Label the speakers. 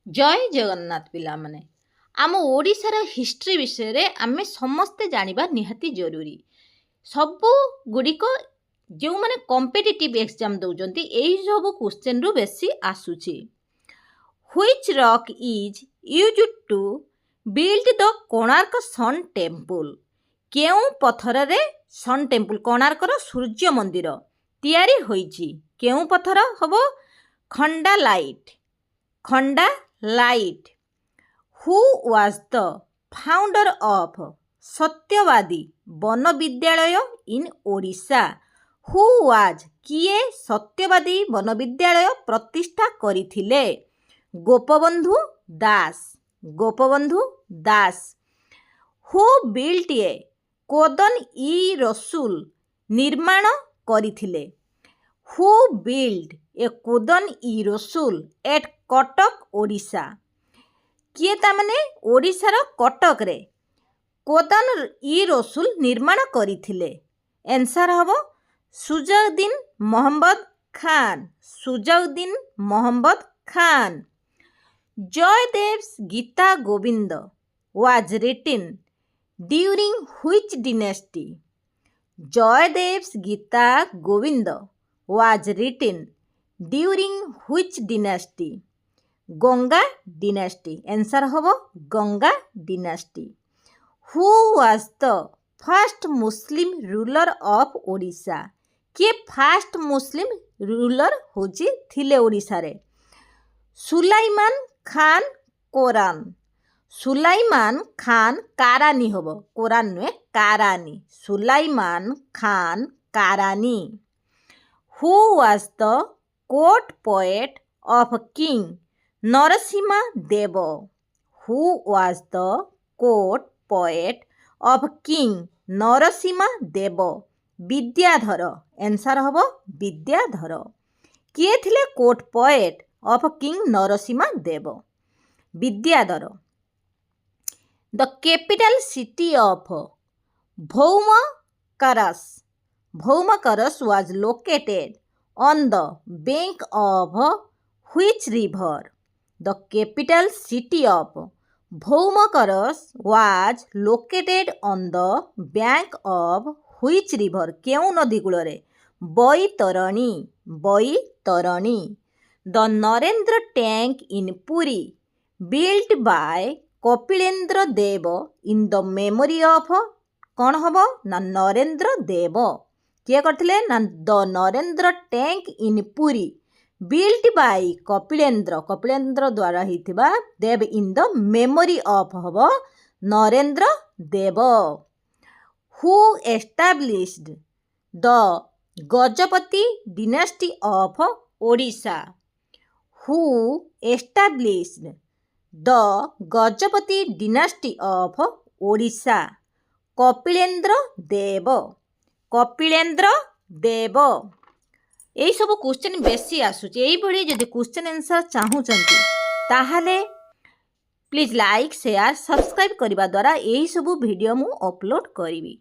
Speaker 1: जय जगन्नाथ पिला माने आम ओडिशार हिस्ट्री विषय रे आमे समस्ते जानिबा निहाती जरूरी। सबु गुड़िक जो माने कॉम्पिटिटिव एग्जाम दउजंती एही सब क्वेश्चन रु बेसी आसुची। Which rock is used to build the Konark sun temple. केउ पत्थर रे सन टेम्पल कोणार्कर सूर्य मंदिर तैयारी होईची। केउ पत्थर हबो khondalite. Who was the founder of Satyabadi Bana Vidyalaya in Odisha. Who was किए सत्यवादी वन विद्यालय प्रतिष्ठा करिथिले। Gopabandhu Das. Who built a Qadam e Rasul निर्माण करिथिले। Who build a Qadam e Rasul at Cuttack Odisha. किए तामने ओडिशार कटक रे कोदन ई रसुल निर्माण करिथिले। आंसर हबो सुजाउद्दीन मोहम्मद खान। जयदेव's Gita Govinda was written during which dynasty? जयदेव's Gita Govinda was written during which dynasty? Ganga dynasty. Answer हबो Ganga dynasty. Who was the first Muslim ruler of Odisha. किए फास्ट मुस्लिम रूलर होची थिले ओडिशा रे। सुलाइमान खान कारानी हबो कोरान नुए Karani. Sulaiman Khan Karani. Who was the court poet of king Narasimha Deva. Who was the court poet of king Narasimha Deva. Vidyadhar. Answer हबो विद्याधर। किए थिले court poet of king Narasimha Deva? Vidyadhar. The capital city of Bhaumakaras was located on the bank of which river? The capital city of Bhaumakarus was located on the bank of which river? केउ नदी cool रे? Baitarani. The Narendra tank in Puri built by Kapilendra Dev in the memory of कौन हबो ना नरेंद्र देव। किए करथिले ना the Narendra tank in Puri built by Kapilendra द्वारा हिथिबा Deva in the memory of हबो Narendra Deva. Who established the Gajapati dynasty of Odisha. Who established the Gajapati dynasty of Odisha? Kapilendra Deva. यही सब क्वेश्चन बेसी आसुची। यही भली जदि क्वेश्चन आंसर चाहूचंती ताहाले प्लीज लाइक शेयर सब्सक्राइब करबा द्वारा यही सब वीडियो मु अपलोड करिवि।